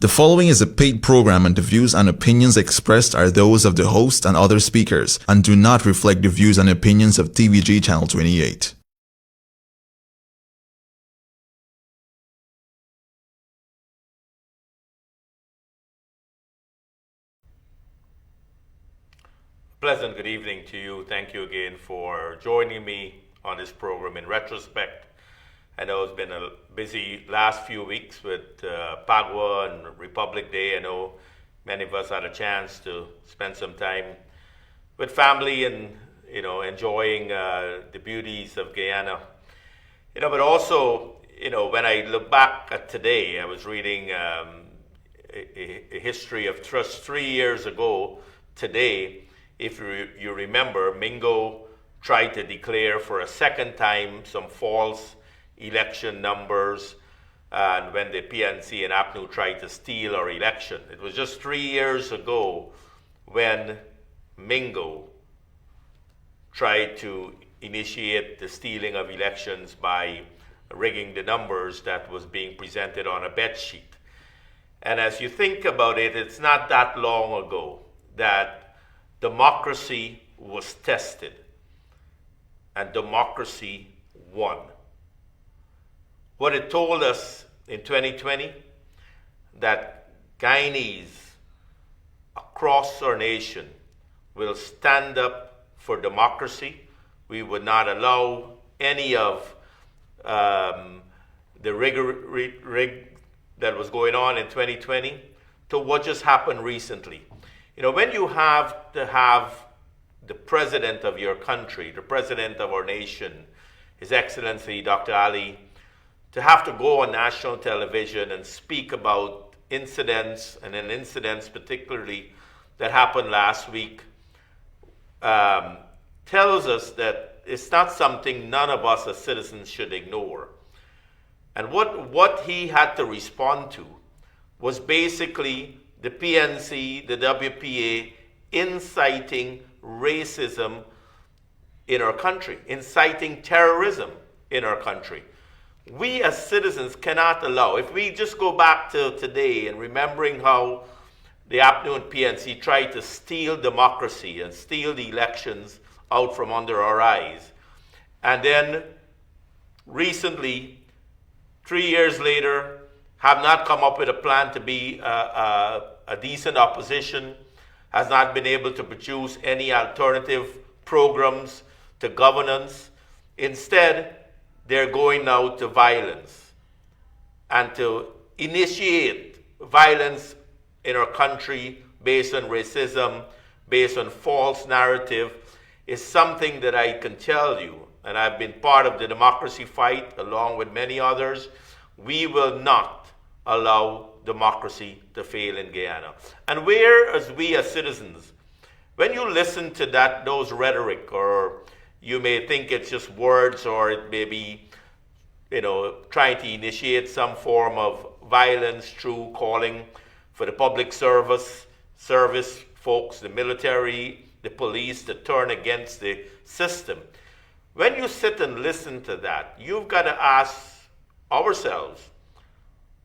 The following is a paid program and the views and opinions expressed are those of the host and other speakers and do not reflect the views and opinions of TVG Channel 28. Pleasant good evening to you. Thank you again for joining me on this program in Retrospect. I know it's been a busy last few weeks with Pagwa and Republic Day. I know many of us had a chance to spend some time with family and enjoying the beauties of Guyana. But also, when I look back at today, I was reading a history of just 3 years ago today. If you remember, Mingo tried to declare for a second time some false election numbers, and when the PNC and APNU tried to steal our election. It was just 3 years ago when Mingo tried to initiate the stealing of elections by rigging the numbers that was being presented on a bed sheet. And as you think about it, it's not that long ago that democracy was tested and democracy won. What it told us in 2020, that Guyanese across our nation will stand up for democracy. We would not allow any of the rig that was going on in 2020 to what just happened recently. When you have to have the president of your country, the president of our nation, His Excellency Dr. Ali, to have to go on national television and speak about incidents, and then incidents particularly that happened last week, tells us that it's not something none of us as citizens should ignore. And what he had to respond to was basically the PNC, the WPA, inciting racism in our country, inciting terrorism in our country. We as citizens cannot allow, if we just go back to today and remembering how the APNU and PNC tried to steal democracy and steal the elections out from under our eyes. And then recently, 3 years later, have not come up with a plan to be a decent opposition, has not been able to produce any alternative programs to governance. Instead, they're going now to violence and to initiate violence in our country based on racism, based on false narrative, is something that I can tell you, and I've been part of the democracy fight along with many others. We will not allow democracy to fail in Guyana. And whereas we as citizens, when you listen to those rhetoric, or you may think it's just words, or it may be, trying to initiate some form of violence through calling for the public service folks, the military, the police, to turn against the system. When you sit and listen to that, you've got to ask ourselves,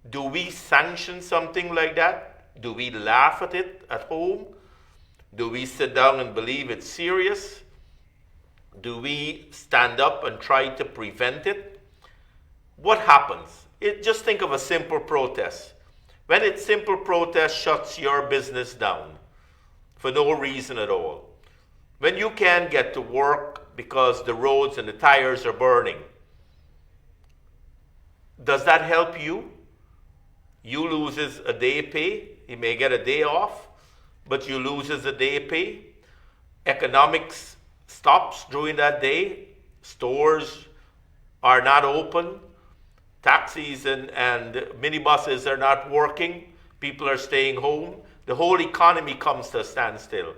do we sanction something like that? Do we laugh at it at home? Do we sit down and believe it's serious? Do we stand up and try to prevent it? What happens? Just think of a simple protest. When a simple protest shuts your business down for no reason at all. When you can't get to work because the roads and the tires are burning. Does that help you? You loses a day pay. He may get a day off, but you loses a day pay. Economics stops during that day. Stores are not open. Taxis and minibuses are not working. People are staying home. The whole economy comes to a standstill.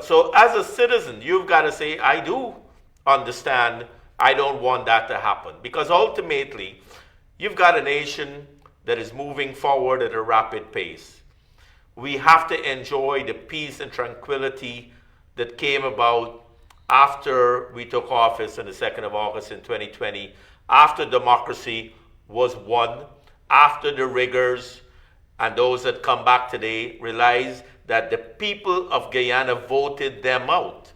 So as a citizen, you've got to say, I do understand. I don't want that to happen. Because ultimately, you've got a nation that is moving forward at a rapid pace. We have to enjoy the peace and tranquility that came about after we took office on the 2nd of August in 2020, after democracy was won, after the rigors And those that come back today realize that the people of Guyana voted them out.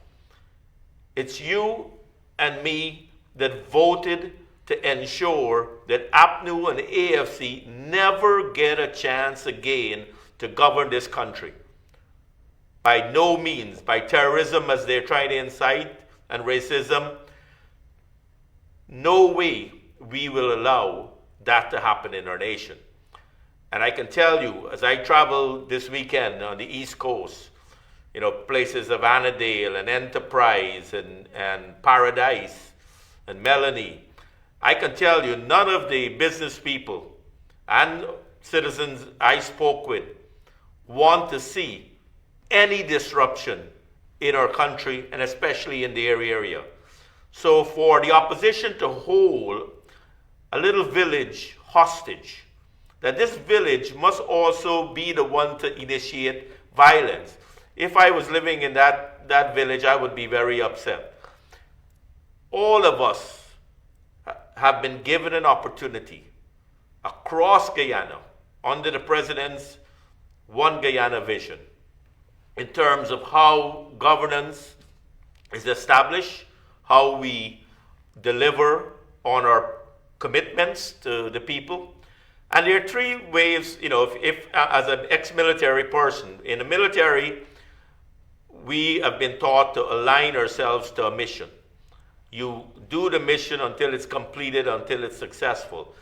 It's you and me that voted to ensure that APNU and the AFC never get a chance again to govern this country. By no means, by terrorism as they're trying to incite and racism, no way we will allow that to happen in our nation. And I can tell you, as I travel this weekend on the East Coast, places of Annandale and Enterprise and Paradise and Melanie, I can tell you none of the business people and citizens I spoke with want to see any disruption in our country and especially in the area. So for the opposition to hold a little village hostage, that this village must also be the one to initiate violence. If I was living in that village, I would be very upset. All of us have been given an opportunity across Guyana under the President's One Guyana vision in terms of how governance is established, how we deliver on our commitments to the people. And there are three ways, if as an ex-military person, in the military, we have been taught to align ourselves to a mission. You do the mission until it's completed, until it's successful.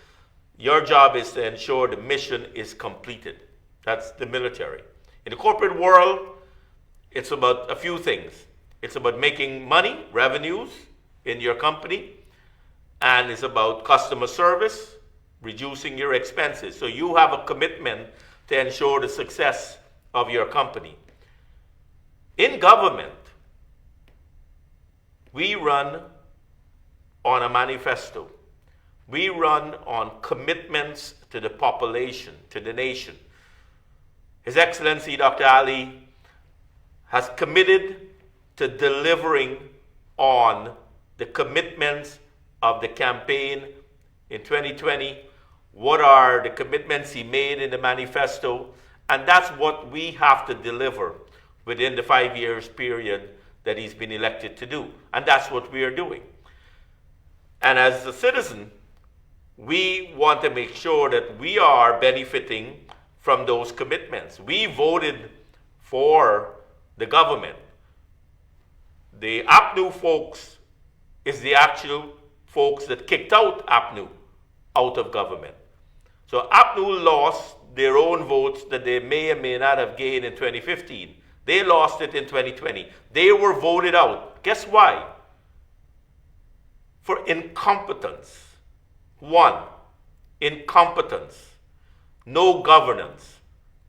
Your job is to ensure the mission is completed. That's the military. In the corporate world, it's about a few things. It's about making money, revenues in your company, and it's about customer service, reducing your expenses. So you have a commitment to ensure the success of your company. In government, we run on a manifesto. We run on commitments to the population, to the nation. His Excellency Dr. Ali has committed to delivering on the commitments of the campaign in 2020. What are the commitments he made in the manifesto? And that's what we have to deliver within the 5 years period that he's been elected to do. And that's what we are doing. And as a citizen, we want to make sure that we are benefiting from those commitments. We voted for the government. The APNU folks is the actual folks that kicked out APNU out of government. So APNU lost their own votes that they may or may not have gained in 2015. They lost it in 2020. They were voted out. Guess why? For incompetence. One, incompetence. No governance.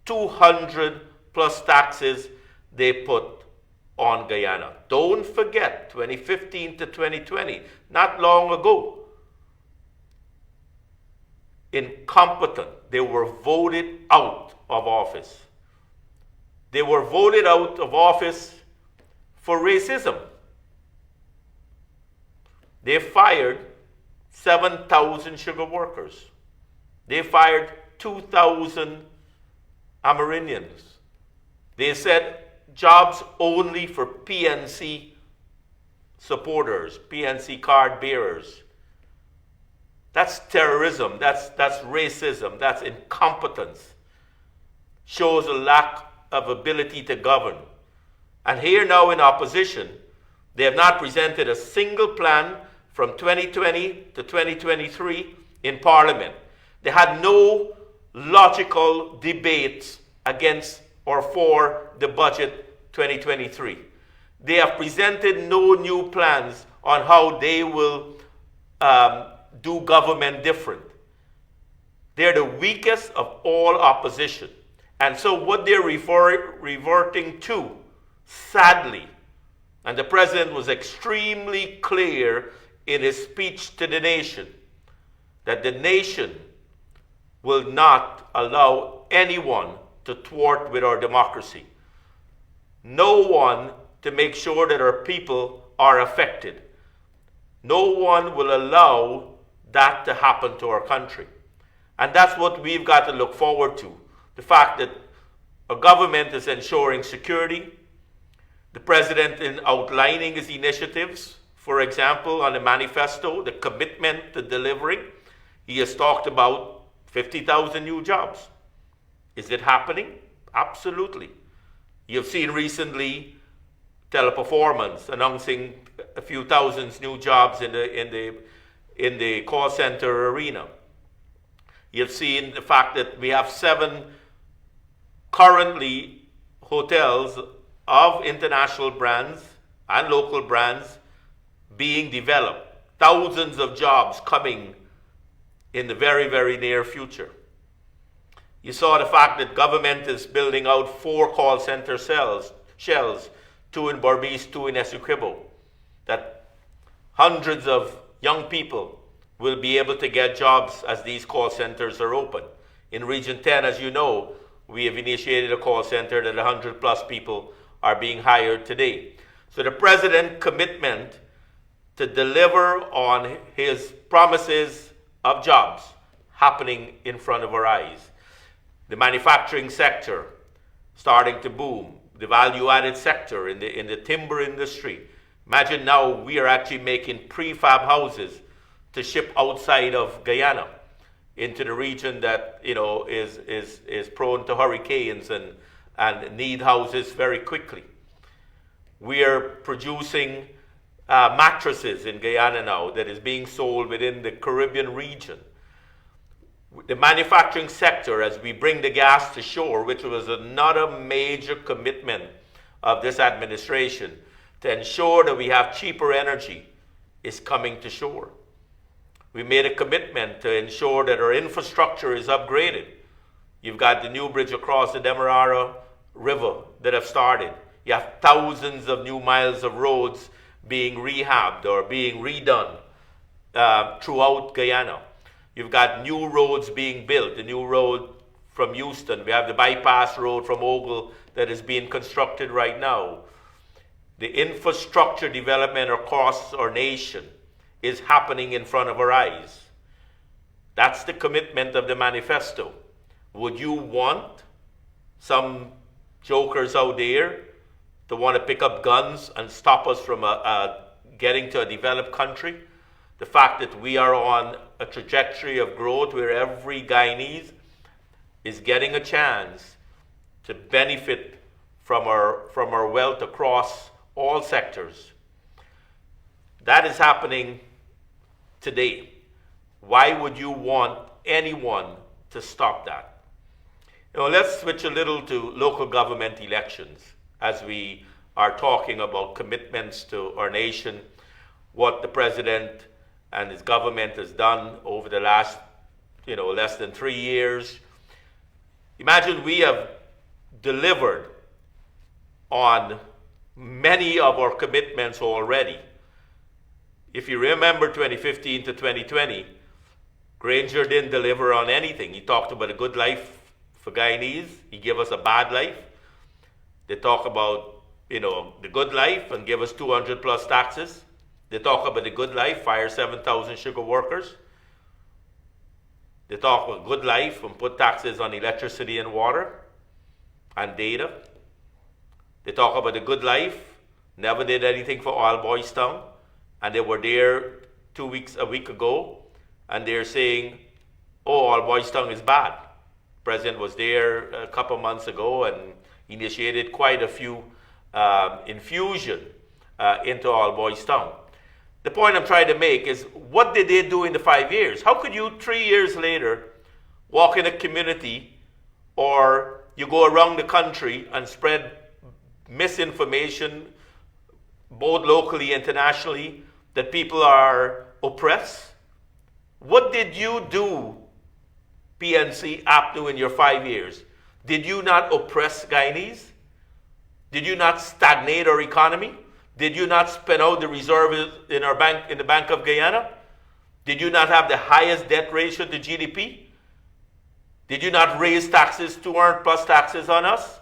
200 plus taxes they put on Guyana. Don't forget, 2015 to 2020, not long ago. Incompetent. They were voted out of office. They were voted out of office for racism. They fired 7,000 sugar workers. They fired 2,000 Amerindians. They said jobs only for PNC supporters, PNC card bearers. That's terrorism, that's racism, that's incompetence. Shows a lack of ability to govern. And here now in opposition, they have not presented a single plan from 2020 to 2023 in Parliament. They had no logical debates against or for the budget 2023. They have presented no new plans on how they will do government different. They're the weakest of all opposition. And so what they're reverting to, sadly, and the president was extremely clear in his speech to the nation, that the nation will not allow anyone to thwart with our democracy. No one to make sure that our people are affected. No one will allow that to happen to our country. And that's what we've got to look forward to. The fact that a government is ensuring security, the president in outlining his initiatives, for example, on the manifesto, the commitment to delivering, he has talked about 50,000 new jobs. Is it happening? Absolutely. You've seen recently Teleperformance announcing a few thousand new jobs in the call center arena. You've seen the fact that we have 7 currently hotels of international brands and local brands being developed. Thousands of jobs coming in the very, very near future. You saw the fact that government is building out 4 call center shells, 2 in Berbice, 2 in Essequibo, that hundreds of young people will be able to get jobs as these call centers are open. In Region 10, as you know, we have initiated a call center that 100 plus people are being hired today. So the president's commitment to deliver on his promises of jobs happening in front of our eyes. The manufacturing sector starting to boom, the value-added sector in the timber industry. Imagine now we are actually making prefab houses to ship outside of Guyana into the region that is prone to hurricanes and need houses very quickly. We are producing mattresses in Guyana now that is being sold within the Caribbean region. The manufacturing sector, as we bring the gas to shore, which was another major commitment of this administration, to ensure that we have cheaper energy, is coming to shore. We made a commitment to ensure that our infrastructure is upgraded. You've got the new bridge across the Demerara River that have started. You have thousands of new miles of roads being rehabbed or being redone throughout Guyana. You've got new roads being built, the new road from Houston. We have the bypass road from Ogle that is being constructed right now. The infrastructure development across our nation is happening in front of our eyes. That's the commitment of the manifesto. Would you want some jokers out there to want to pick up guns and stop us from getting to a developed country? The fact that we are on a trajectory of growth where every Guyanese is getting a chance to benefit from our wealth across all sectors. That is happening today. Why would you want anyone to stop that? Let's switch a little to local government elections as we are talking about commitments to our nation, what the president and his government has done over the last, less than 3 years. Imagine we have delivered on many of our commitments already. If you remember 2015 to 2020, Granger didn't deliver on anything. He talked about a good life for Guyanese. He gave us a bad life. They talk about, the good life and give us 200 plus taxes. They talk about the good life, fire 7,000 sugar workers. They talk about good life and put taxes on electricity and water and data. They talk about the good life, never did anything for All Boys Town, and they were there a week ago, and they're saying, All Boys Town is bad. The president was there a couple months ago and initiated quite a few infusion into All Boys Town. The point I'm trying to make is, what did they do in the 5 years? How could you 3 years later walk in a community or you go around the country and spread misinformation, both locally and internationally, that people are oppressed? What did you do, PNC, APNU, in your 5 years? Did you not oppress Guyanese? Did you not stagnate our economy? Did you not spend out the reserves in the Bank of Guyana? Did you not have the highest debt ratio to GDP? Did you not raise taxes, 200 plus taxes on us?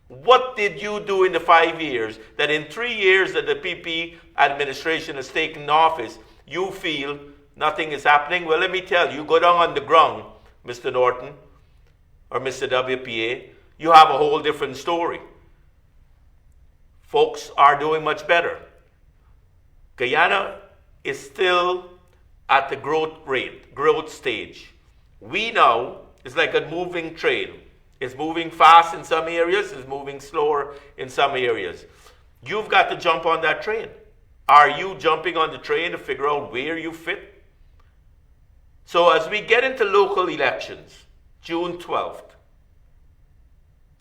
What did you do in the 5 years that in 3 years that the PP administration has taken office, you feel nothing is happening? Well, let me tell you, go down on the ground, Mr. Norton, or Mr. WPA, you have a whole different story. Folks are doing much better. Guyana is still at the growth stage. We now, it's like a moving train. It's moving fast in some areas, it's moving slower in some areas. You've got to jump on that train. Are you jumping on the train to figure out where you fit? So as we get into local elections, June 12th,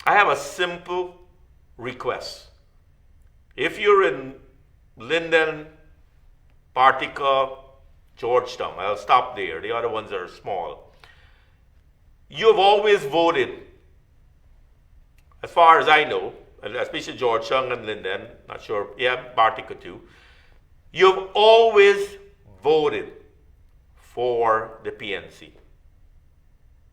I have a simple request. If you're in Linden, Bartica, Georgetown, I'll stop there. The other ones are small. You've always voted, as far as I know, especially Georgetown and Linden, not sure, yeah, Bartica too. You've always voted for the PNC.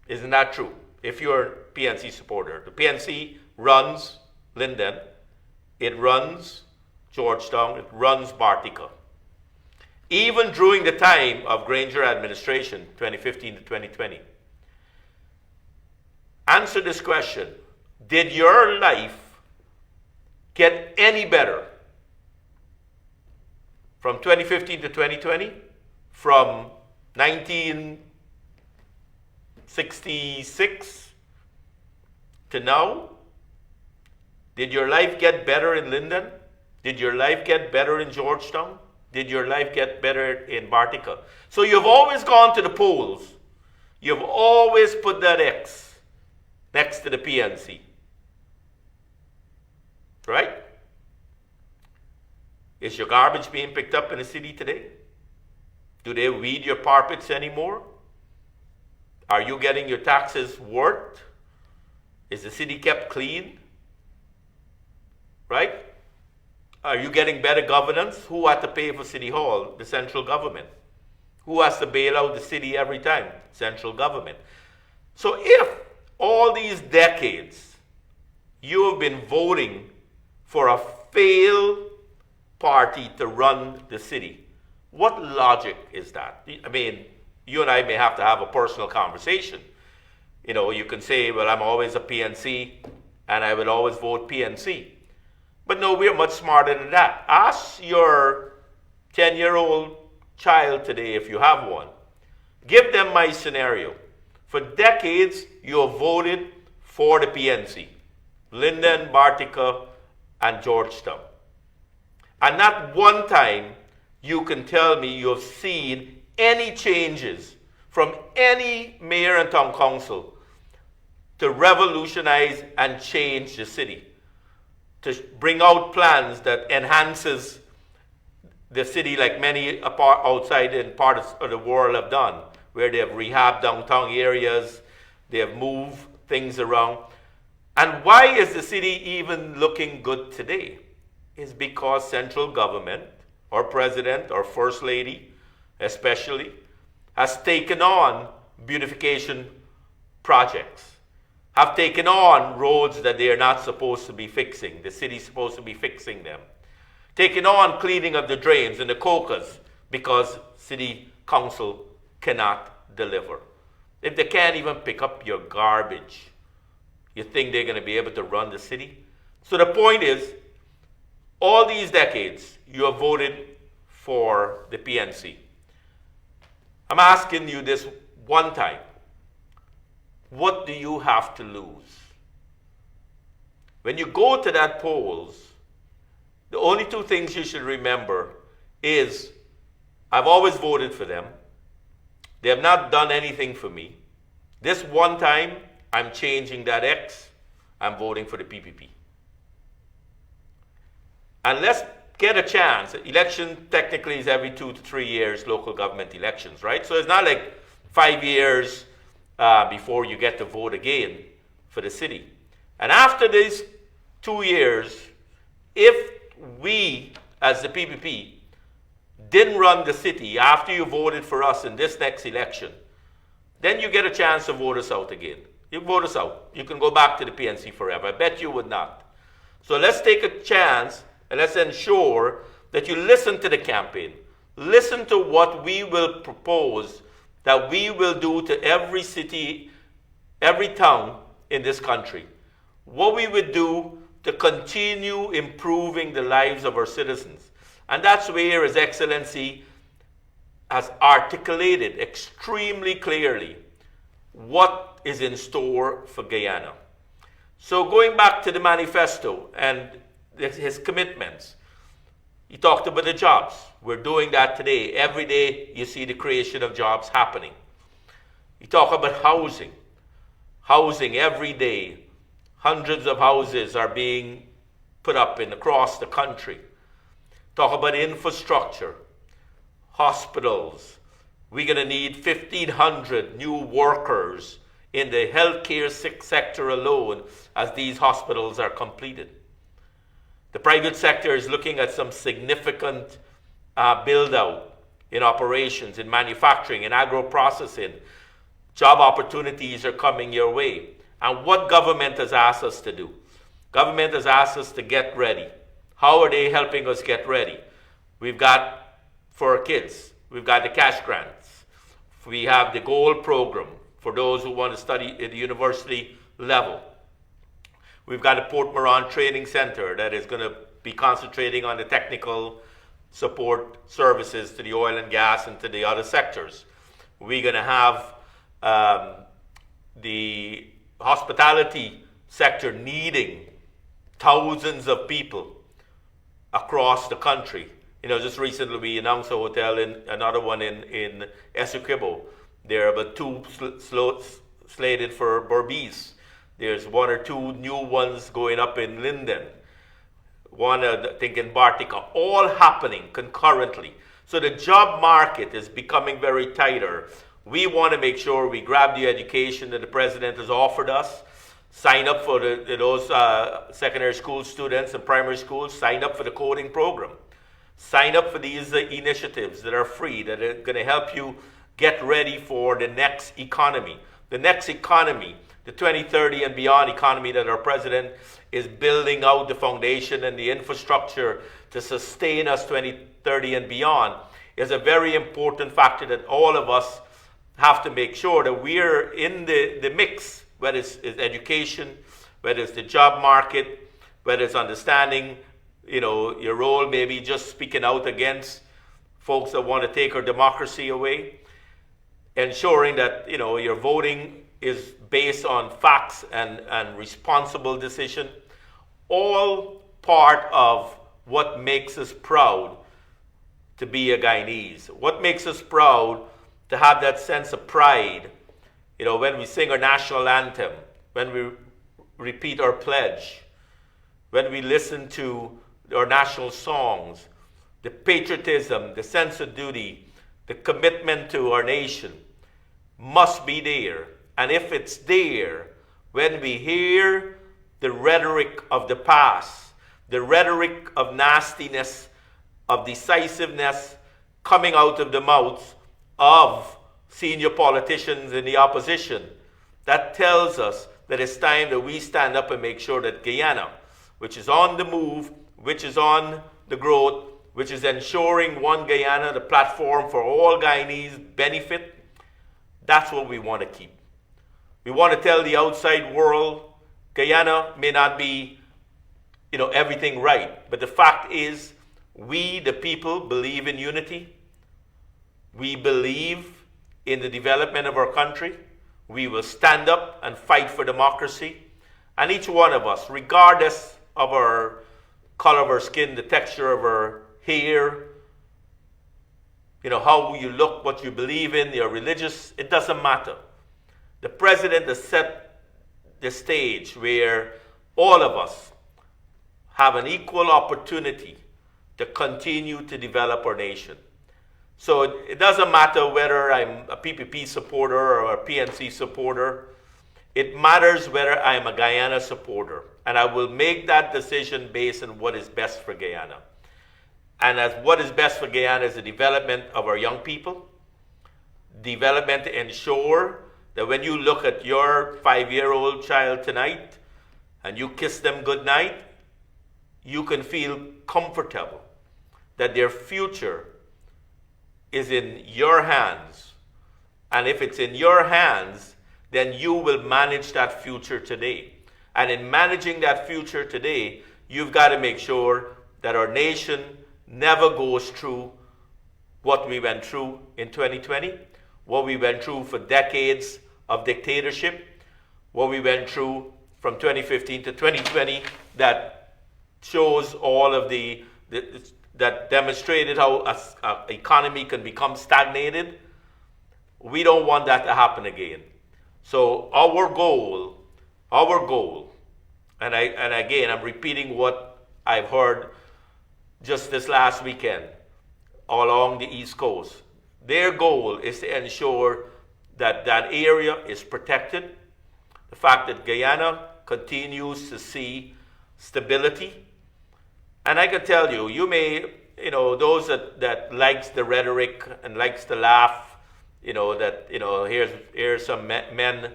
Isn't that true? If you're a PNC supporter. The PNC runs Linden, it runs Georgetown, it runs Bartica. Even during the time of Granger administration, 2015 to 2020. Answer this question. Did your life get any better from 2015 to 2020? From 1966 to now? Did your life get better in Linden? Did your life get better in Georgetown? Did your life get better in Bartica? So you've always gone to the polls. You've always put that X next to the PNC. Right? Is your garbage being picked up in the city today? Do they weed your carpets anymore? Are you getting your taxes worth? Is the city kept clean? Right? Are you getting better governance? Who had to pay for City Hall? The central government. Who has to bail out the city every time? Central government. So if all these decades you have been voting for a failed party to run the city, what logic is that? I mean, you and I may have to have a personal conversation. You know, you can say, well, I'm always a PNC and I will always vote PNC. But no, we're much smarter than that. Ask your 10-year-old child today, if you have one, give them my scenario. For decades, you have voted for the PNC. Linden, Bartica, and Georgetown. And not one time you can tell me you have seen any changes from any mayor and town council to revolutionize and change the city, to bring out plans that enhances the city like many outside in parts of the world have done, where they have rehabbed downtown areas, they have moved things around. And why is the city even looking good today? It's because central government, or president, or first lady especially, has taken on beautification projects, have taken on roads that they are not supposed to be fixing. The city's supposed to be fixing them. Taking on cleaning of the drains and the cocas because city council cannot deliver. If they can't even pick up your garbage, you think they're going to be able to run the city? So the point is, all these decades, you have voted for the PNC. I'm asking you this one time. What do you have to lose? When you go to that polls, the only two things you should remember is, I've always voted for them. They have not done anything for me. This one time, I'm changing that X. I'm voting for the PPP. And let's get a chance. Election technically is every 2 to 3 years, local government elections, right? So it's not like 5 years before you get to vote again for the city. And after these 2 years, if we, as the PPP, didn't run the city after you voted for us in this next election, then you get a chance to vote us out again. You vote us out. You can go back to the PNC forever. I bet you would not. So let's take a chance and let's ensure that you listen to the campaign. Listen to what we will propose that we will do to every city, every town in this country. What we would do to continue improving the lives of our citizens. And that's where His Excellency has articulated extremely clearly what is in store for Guyana. So going back to the manifesto and his commitments, he talked about the jobs. We're doing that today. Every day you see the creation of jobs happening. He talked about housing. Housing every day. Hundreds of houses are being put up across the country. Talk about infrastructure, hospitals. We're going to need 1,500 new workers in the healthcare sector alone as these hospitals are completed. The private sector is looking at some significant build-out in operations, in manufacturing, in agro-processing. Job opportunities are coming your way. And what government has asked us to do? Government has asked us to get ready. How are they helping us get ready? We've got, for our kids, we've got the cash grants. We have the gold program for those who want to study at the university level. We've got a Port Moran Training Center that is going to be concentrating on the technical support services to the oil and gas and to the other sectors. We're going to have the hospitality sector needing thousands of people across the country. Just recently we announced a hotel another one in Essequibo. There are about 2 slated for Berbice. There's 1 or 2 new ones going up in Linden. One, I think, in Bartica, all happening concurrently. So the job market is becoming very tighter. We want to make sure we grab the education that the president has offered us, sign up for those secondary school students and primary schools, sign up for the coding program. Sign up for these initiatives that are free, that are going to help you get ready for the next economy. The next economy, the 2030 and beyond economy that our president is building out the foundation and the infrastructure to sustain us 2030 and beyond, is a very important factor that all of us have to make sure that we're in the mix, whether it's education, whether it's the job market, whether it's understanding, your role, maybe just speaking out against folks that want to take our democracy away, ensuring that, your voting is based on facts and responsible decision, all part of what makes us proud to be a Guyanese. What makes us proud to have that sense of pride, when we sing our national anthem, when we repeat our pledge, when we listen to our national songs, the patriotism, the sense of duty, the commitment to our nation must be there. And if it's there, when we hear the rhetoric of the past, the rhetoric of nastiness, of decisiveness coming out of the mouths of senior politicians in the opposition, that tells us that it's time that we stand up and make sure that Guyana, which is on the move, which is on the growth, which is ensuring one Guyana, the platform for all Guyanese benefit, that's what we want to keep. We want to tell the outside world, Guyana may not be, everything right, but the fact is, we, the people, believe in unity. We believe in the development of our country. We will stand up and fight for democracy. And each one of us, regardless of our color of our skin, the texture of our hair, how you look, what you believe in, your religious, it doesn't matter. The president has set the stage where all of us have an equal opportunity to continue to develop our nation. So it doesn't matter whether I'm a PPP supporter or a PNC supporter. It matters whether I'm a Guyana supporter. And I will make that decision based on what is best for Guyana. And as what is best for Guyana is the development of our young people, development to ensure that when you look at your 5-year-old child tonight and you kiss them goodnight, you can feel comfortable that their future is in your hands. And if it's in your hands, then you will manage that future today. And in managing that future today, you've got to make sure that our nation never goes through what we went through in 2020, what we went through for decades of dictatorship, what we went through from 2015 to 2020 that shows all of that demonstrated how an economy can become stagnated. We don't want that to happen again. So our goal, and again, I'm repeating what I've heard just this last weekend along the East Coast. Their goal is to ensure that that area is protected. The fact that Guyana continues to see stability. And I can tell you, you may, those that likes the rhetoric and likes to laugh, here's some men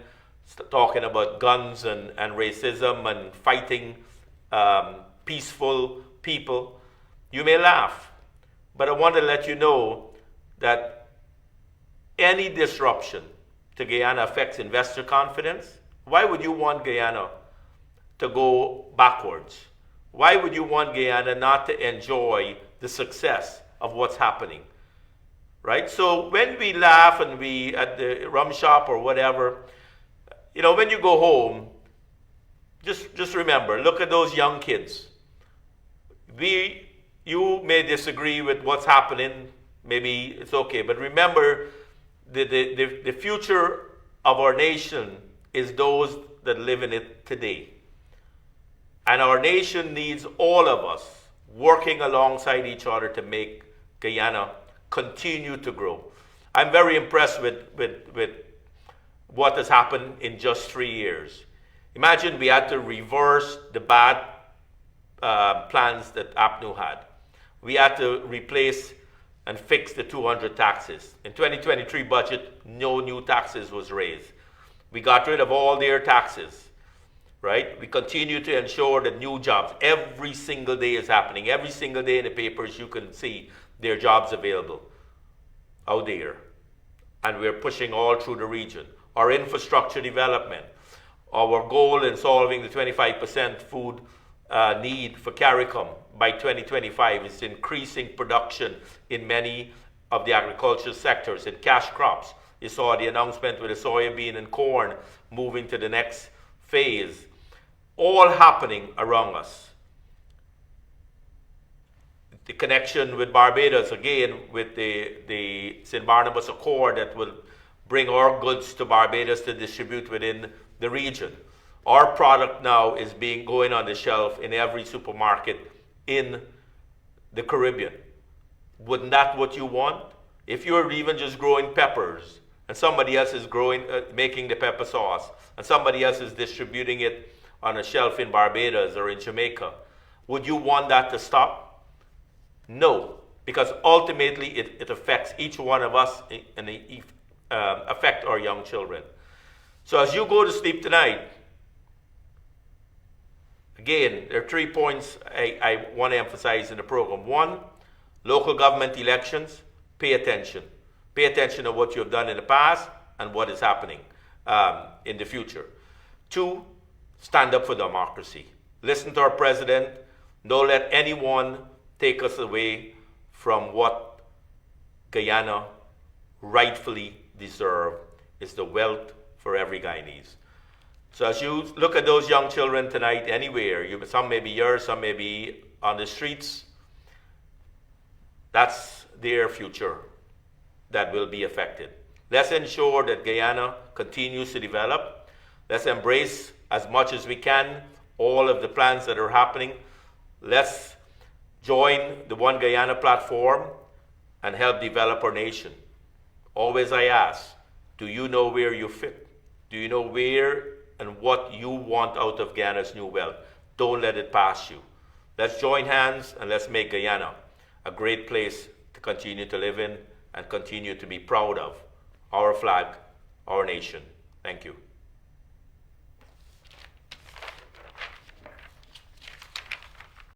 talking about guns and racism and fighting peaceful people. You may laugh, but I want to let you know that any disruption to Guyana affects investor confidence. Why would you want Guyana to go backwards? Why would you want Guyana not to enjoy the success of what's happening? Right? So when we laugh and we at the rum shop or whatever, when you go home, just remember, look at those young kids. You may disagree with what's happening, maybe it's okay, but remember the future of our nation is those that live in it today. And our nation needs all of us working alongside each other to make Guyana continue to grow. I'm very impressed with what has happened in just 3 years. Imagine we had to reverse the bad plans that APNU had. We had to replace and fix the 200 taxes. In 2023 budget, no new taxes was raised. We got rid of all their taxes, right? We continue to ensure that new jobs, every single day is happening. Every single day in the papers you can see there are jobs available out there. And we're pushing all through the region. Our infrastructure development, our goal in solving the 25% food need for CARICOM by 2025 is increasing production in many of the agricultural sectors, in cash crops. You saw the announcement with the soybean and corn moving to the next phase, all happening around us. The connection with Barbados, again, with the St. Barnabas Accord that will bring our goods to Barbados to distribute within the region. Our product now is going on the shelf in every supermarket in the Caribbean. Wouldn't that what you want? If you're even just growing peppers and somebody else is making the pepper sauce and somebody else is distributing it on a shelf in Barbados or in Jamaica, would you want that to stop? No, because ultimately it affects each one of us and affect our young children. So as you go to sleep tonight, again, there are 3 points I want to emphasize in the program. 1, local government elections, pay attention. Pay attention to what you have done in the past and what is happening in the future. 2, stand up for democracy. Listen to our president. Don't let anyone take us away from what Guyana rightfully deserves, is the wealth for every Guyanese. So as you look at those young children tonight anywhere, some may be here, some may be on the streets, that's their future that will be affected. Let's ensure that Guyana continues to develop. Let's embrace as much as we can all of the plans that are happening. Let's join the One Guyana platform and help develop our nation. Always I ask, do you know where you fit? Do you know where and what you want out of Guyana's new wealth? Don't let it pass you. Let's join hands and let's make Guyana a great place to continue to live in and continue to be proud of our flag, our nation. Thank you.